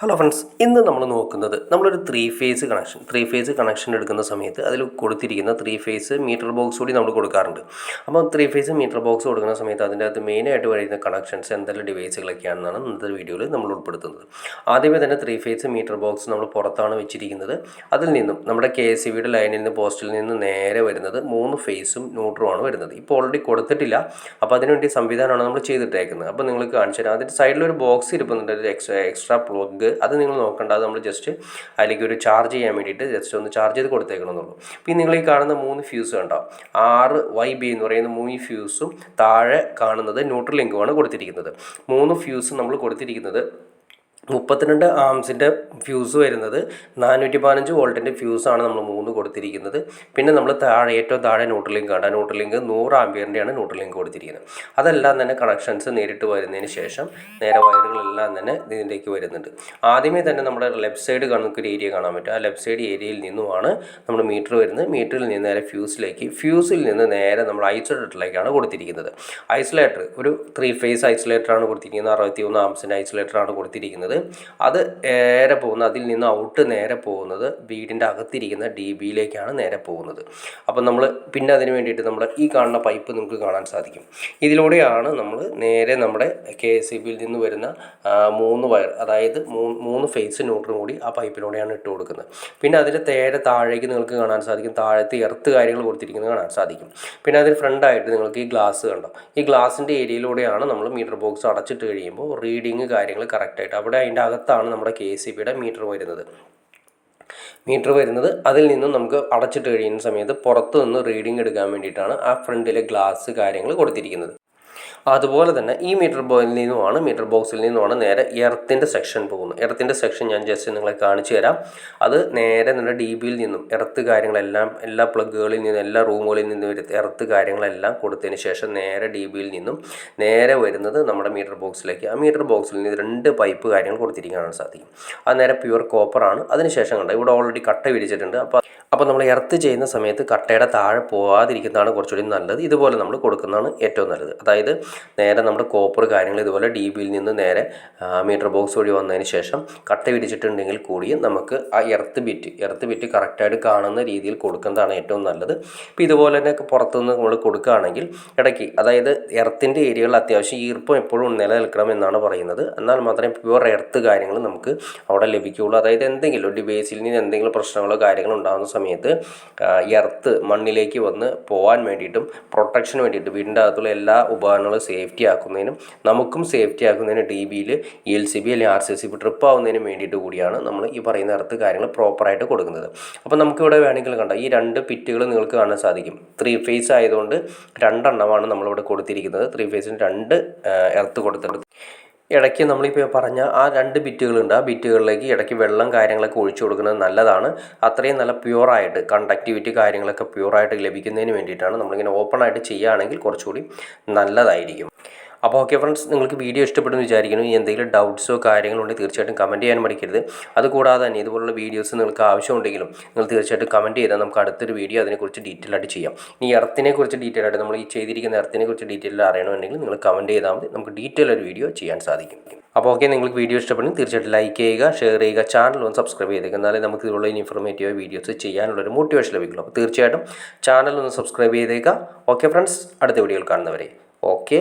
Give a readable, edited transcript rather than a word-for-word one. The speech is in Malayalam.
ഹലോ ഫ്രണ്ട്സ്, ഇന്ന് നമ്മൾ നോക്കുന്നത് നമ്മളൊരു ത്രീ ഫേസ് കണക്ഷൻ എടുക്കുന്ന സമയത്ത് അതിൽ കൊടുത്തിരിക്കുന്ന ത്രീ ഫേസ് മീറ്റർ ബോക്സ് കൂടി നമ്മൾ കൊടുക്കാറുണ്ട്. അപ്പോൾ ത്രീ ഫേസ് മീറ്റർ ബോക്സ് കൊടുക്കുന്ന സമയത്ത് അതിൻ്റെ അകത്ത് മെയിനായിട്ട് വരുന്ന കണക്ഷൻസ് എന്തെല്ലാം ഡിവൈസുകളൊക്കെയാണെന്നാണ് ഇന്നത്തെ വീഡിയോയിൽ നമ്മൾ ഉൾപ്പെടുത്തുന്നത്. ആദ്യമേ തന്നെ ത്രീ ഫേസ് മീറ്റർ ബോക്സ് നമ്മൾ പുറത്താണ് വെച്ചിരിക്കുന്നത്. അതിൽ നിന്നും നമ്മുടെ KSEBയുടെ ലൈനിൽ നിന്ന് പോസ്റ്റിൽ നിന്ന് നേരെ വരുന്നത് 3 ഫേസും ന്യൂട്രുമാണ് വരുന്നത്. ഇപ്പോൾ ഓൾറെഡി കൊടുത്തിട്ടില്ല, അപ്പോൾ അതിനുവേണ്ടി സംവിധാനമാണ് നമ്മൾ ചെയ്തിട്ടേക്കുന്നത്. അപ്പോൾ നിങ്ങൾക്ക് കാണിച്ചു തരാം. അതിൻ്റെ സൈഡിലൊരു ബോക്സ് ഇരിപ്പുന്നുണ്ട്, ഒരു എക്സ്ട്രാ പ്ലഗ്. അത് നിങ്ങൾ നോക്കേണ്ട, അത് നമ്മൾ ജസ്റ്റ് അതിലേക്ക് ഒരു ചാർജ് ചെയ്യാൻ വേണ്ടിയിട്ട് ജസ്റ്റ് ഒന്ന് ചാർജ് ചെയ്ത് കൊടുത്തേക്കണമെന്നുള്ളൂ. പിന്നെ നിങ്ങൾ ഈ കാണുന്ന 3 ഫ്യൂസ് കണ്ടോ, RYB എന്ന് പറയുന്ന 3 ഫ്യൂസും താഴെ കാണുന്നത് ന്യൂട്രൽ ലിങ്കുമാണ് കൊടുത്തിരിക്കുന്നത്. 3 ഫ്യൂസ് നമ്മൾ കൊടുത്തിരിക്കുന്നത് 32 ആംസിൻ്റെ ഫ്യൂസ് വരുന്നത്, 415 വോൾട്ടിൻ്റെ ഫ്യൂസാണ് നമ്മൾ 3 കൊടുത്തിരിക്കുന്നത്. പിന്നെ നമ്മൾ ഏറ്റവും താഴെ ന്യൂട്രൽ ലിങ്ക് ആണ്. ന്യൂട്രൽ ലിങ്ക് 100 ആംപിയറിൻ്റെയാണ് ന്യൂട്രൽ ലിങ്ക് കൊടുത്തിരിക്കുന്നത്. അതെല്ലാം തന്നെ കണക്ഷൻസ് നേരിട്ട് വരുന്നതിന് ശേഷം നേരെ വയറുകളെല്ലാം തന്നെ ഇതിലേക്ക് വരുന്നുണ്ട്. ആദ്യമേ തന്നെ നമ്മുടെ ലെഫ്റ്റ് സൈഡ് നമുക്കൊരു ഏരിയ കാണാൻ പറ്റും. ആ ലെഫ്റ്റ് സൈഡ് ഏരിയയിൽ നിന്നുമാണ് നമ്മുടെ മീറ്റർ വരുന്നത്. മീറ്ററിൽ നിന്ന് നേരെ ഫ്യൂസിൽ നിന്ന് നേരെ നമ്മൾ ഐസൊലേറ്ററിലേക്കാണ് കൊടുത്തിരിക്കുന്നത്. ഐസൊലേറ്റർ ഒരു 3 ഫേസ് ഐസൊലേറ്ററാണ് കൊടുത്തിരിക്കുന്നത്. 61 ആംസിൻ്റെ ഐസൊലേറ്ററാണ് കൊടുത്തിരിക്കുന്നത്. അത് നേരെ പോകുന്നത്, അതിൽ നിന്ന് ഔട്ട് നേരെ പോകുന്നത് വീടിൻ്റെ അകത്തിരിക്കുന്ന DBയിലേക്കാണ് നേരെ പോകുന്നത്. അപ്പം നമ്മൾ പിന്നെ അതിന് വേണ്ടിയിട്ട് നമ്മൾ ഈ കാണുന്ന പൈപ്പ് നമുക്ക് കാണാൻ സാധിക്കും. ഇതിലൂടെയാണ് നമ്മൾ നേരെ നമ്മുടെ KSEBയിൽ നിന്ന് വരുന്ന 3 വയർ, അതായത് 3 ഫേസ് ന്യൂട്രും കൂടി ആ പൈപ്പിലൂടെയാണ് ഇട്ട് കൊടുക്കുന്നത്. പിന്നെ അതിൽ താഴേക്ക് നിങ്ങൾക്ക് കാണാൻ സാധിക്കും, താഴത്തെ എർത്ത് കാര്യങ്ങൾ കൊടുത്തിരിക്കുന്നത് കാണാൻ സാധിക്കും. പിന്നെ അതിന് ഫ്രണ്ടായിട്ട് നിങ്ങൾക്ക് ഈ ഗ്ലാസ് കണ്ടോ, ഈ ഗ്ലാസിൻ്റെ ഏരിയയിലൂടെയാണ് നമ്മൾ മീറ്റർ ബോക്സ് അടച്ചിട്ട് കഴിയുമ്പോൾ റീഡിങ് കാര്യങ്ങൾ കറക്റ്റായിട്ട് അവിടെ അതിൻ്റെ അകത്താണ് നമ്മുടെ KSEBയുടെ മീറ്റർ വരുന്നത്. അതിൽ നിന്നും നമുക്ക് അടച്ചിട്ട് കഴിയുന്ന സമയത്ത് പുറത്തു നിന്ന് റീഡിങ് എടുക്കാൻ വേണ്ടിയിട്ടാണ് ആ ഫ്രണ്ടിലെ ഗ്ലാസ് കാര്യങ്ങൾ കൊടുത്തിരിക്കുന്നത്. അതുപോലെ തന്നെ ഈ മീറ്റർ ബോക്സിൽ നിന്നുമാണ് നേരെ എർത്തിൻ്റെ സെക്ഷൻ പോകുന്നത്. എർത്തിൻ്റെ സെക്ഷൻ ഞാൻ ജസ്റ്റ് നിങ്ങളെ കാണിച്ചു തരാം. അത് നേരെ നമ്മുടെ DBയിൽ നിന്നും എർത്ത് കാര്യങ്ങളെല്ലാം, എല്ലാ പ്ലഗുകളിൽ നിന്നും, എല്ലാ റൂമുകളിൽ നിന്നും എർത്ത് കാര്യങ്ങളെല്ലാം കൊടുത്തതിന് ശേഷം നേരെ DBയിൽ നിന്നും നേരെ വരുന്നത് നമ്മുടെ മീറ്റർ ബോക്സിലേക്ക്. ആ മീറ്റർ ബോക്സിൽ നിന്ന് 2 പൈപ്പ് കാര്യങ്ങൾ കൊടുത്തിരിക്കാനാണ് സാധിക്കും. അത് നേരെ പ്യുവർ കോപ്പറാണ്. അതിനുശേഷം കണ്ടോ, ഇവിടെ ഓൾറെഡി കട്ട വിരിച്ചിട്ടുണ്ട്. അപ്പോൾ നമ്മൾ എർത്ത് ചെയ്യുന്ന സമയത്ത് കട്ടയുടെ താഴെ പോകാതിരിക്കുന്നതാണ് കുറച്ചുകൂടി നല്ലത്. ഇതുപോലെ നമ്മൾ കൊടുക്കുന്നതാണ് ഏറ്റവും നല്ലത്. അതായത് നേരെ നമ്മുടെ കോപ്പർ കാര്യങ്ങൾ ഇതുപോലെ DBയിൽ നിന്ന് നേരെ മീറ്റർ ബോക്സ് വഴി വന്നതിന് ശേഷം കട്ട വിരിച്ചിട്ടുണ്ടെങ്കിൽ കൂടിയും നമുക്ക് ആ എർത്ത് ബിറ്റ് കറക്റ്റായിട്ട് കാണുന്ന രീതിയിൽ കൊടുക്കുന്നതാണ് ഏറ്റവും നല്ലത്. ഇപ്പോൾ ഇതുപോലെ തന്നെ പുറത്തുനിന്ന് നമ്മൾ കൊടുക്കുകയാണെങ്കിൽ ഇടയ്ക്ക്, അതായത് എർത്തിൻ്റെ ഏരിയകളിൽ അത്യാവശ്യം ഈർപ്പം എപ്പോഴും നിലനിൽക്കണം എന്നാണ് പറയുന്നത്. എന്നാൽ മാത്രമേ പ്യുവർ എർത്ത് കാര്യങ്ങൾ നമുക്ക് അവിടെ ലഭിക്കുകയുള്ളൂ. അതായത് എന്തെങ്കിലും ഡിവൈസിൽ നിന്ന് എന്തെങ്കിലും പ്രശ്നങ്ങളോ കാര്യങ്ങളോ ഉണ്ടാകുന്ന സമയത്ത് എർത്ത് മണ്ണിലേക്ക് വന്ന് പോകാൻ വേണ്ടിയിട്ടും പ്രൊട്ടക്ഷന് വേണ്ടിയിട്ട് വീടിൻ്റെ അകത്തുള്ള എല്ലാ ഉപകരണങ്ങളും സേഫ്റ്റി ആക്കുന്നതിനും നമുക്കും സേഫ്റ്റി ആക്കുന്നതിന് DBയിൽ ELCB അല്ലെങ്കിൽ RCCB ട്രിപ്പ് ആവുന്നതിനും വേണ്ടിയിട്ട് കൂടിയാണ് നമ്മൾ ഈ പറയുന്ന എർത്ത് കാര്യങ്ങൾ പ്രോപ്പറായിട്ട് കൊടുക്കുന്നത്. അപ്പോൾ നമുക്കിവിടെ വേണമെങ്കിൽ കണ്ടോ, ഈ 2 പിറ്റുകൾ നിങ്ങൾക്ക് കാണാൻ സാധിക്കും. 3 ഫേസ് ആയതുകൊണ്ട് 2 എണ്ണമാണ് നമ്മളിവിടെ കൊടുത്തിരിക്കുന്നത്. 3 ഫേസിന് 2 എർത്ത് കൊടുത്തിട്ടുണ്ട്. ഇടയ്ക്ക് നമ്മളിപ്പോൾ പറഞ്ഞ ആ 2 ബിറ്റുകളുണ്ട്. ആ ബിറ്റുകളിലേക്ക് ഇടയ്ക്ക് വെള്ളം കാര്യങ്ങളൊക്കെ ഒഴിച്ചു കൊടുക്കുന്നത് നല്ലതാണ്. അത്രയും നല്ല പ്യുവറായിട്ട് കണ്ടക്ടിവിറ്റി കാര്യങ്ങളൊക്കെ പ്യുവറായിട്ട് ലഭിക്കുന്നതിന് വേണ്ടിയിട്ടാണ് നമ്മളിങ്ങനെ ഓപ്പണായിട്ട് ചെയ്യുകയാണെങ്കിൽ കുറച്ചുകൂടി നല്ലതായിരിക്കും. അപ്പോൾ ഓക്കെ ഫ്രണ്ട്സ്, നിങ്ങൾക്ക് വീഡിയോ ഇഷ്ടപ്പെടുമെന്ന് വിചാരിക്കുന്നു. എന്തെങ്കിലും ഡൗട്ട്സോ കാര്യങ്ങളോ ഉണ്ടെങ്കിൽ തീർച്ചയായിട്ടും കമൻറ്റ് ചെയ്യാൻ മടിക്കരുത്. അതുകൂടാതെ തന്നെ ഇതുപോലുള്ള വീഡിയോസ് നിങ്ങൾക്ക് ആവശ്യമുണ്ടെങ്കിലും നിങ്ങൾ തീർച്ചയായിട്ടും കമൻറ്റ് ചെയ്താൽ നമുക്ക് അടുത്തൊരു വീഡിയോ അതിനെക്കുറിച്ച് ഡീറ്റെയിൽ ആയിട്ട് ചെയ്യാം. ഈ എർത്തിനെക്കുറിച്ച് ഡീറ്റെയിൽ ആയിട്ട്, നമ്മൾ ഈ ചെയ്തിരിക്കുന്ന എർത്തിനെക്കുറിച്ച് ഡീറ്റെയിൽ അറിയണമെന്നുണ്ടെങ്കിൽ നിങ്ങൾ കമൻറ്റ് ചെയ്താൽ മതി. നമുക്ക് ഡീറ്റെയിൽ ഒരു വീഡിയോ ചെയ്യാൻ സാധിക്കും. അപ്പോൾ ഓക്കെ, നിങ്ങൾക്ക് വീഡിയോ ഇഷ്ടപ്പെടുമെങ്കിൽ തീർച്ചയായിട്ടും ലൈക്ക് ചെയ്യുക, ഷെയർ ചെയ്യുക, ചാനൽ ഒന്ന് സബ്സ്ക്രൈബ് ചെയ്തേക്കുക. എന്നാലേ നമുക്ക് ഇതുള്ള ഇൻഫോർമേറ്റീവ് വീഡിയോസ് ചെയ്യാനുള്ളൊരു മോട്ടിവേഷൻ ലഭിക്കുള്ളൂ. അപ്പോൾ തീർച്ചയായിട്ടും ചാനൽ ഒന്ന് സബ്സ്ക്രൈബ് ചെയ്തേക്കുക. ഓക്കെ ഫ്രണ്ട്സ്, അടുത്ത വീഡിയോയിൽ കാണുന്നവരെ ഓക്കെ.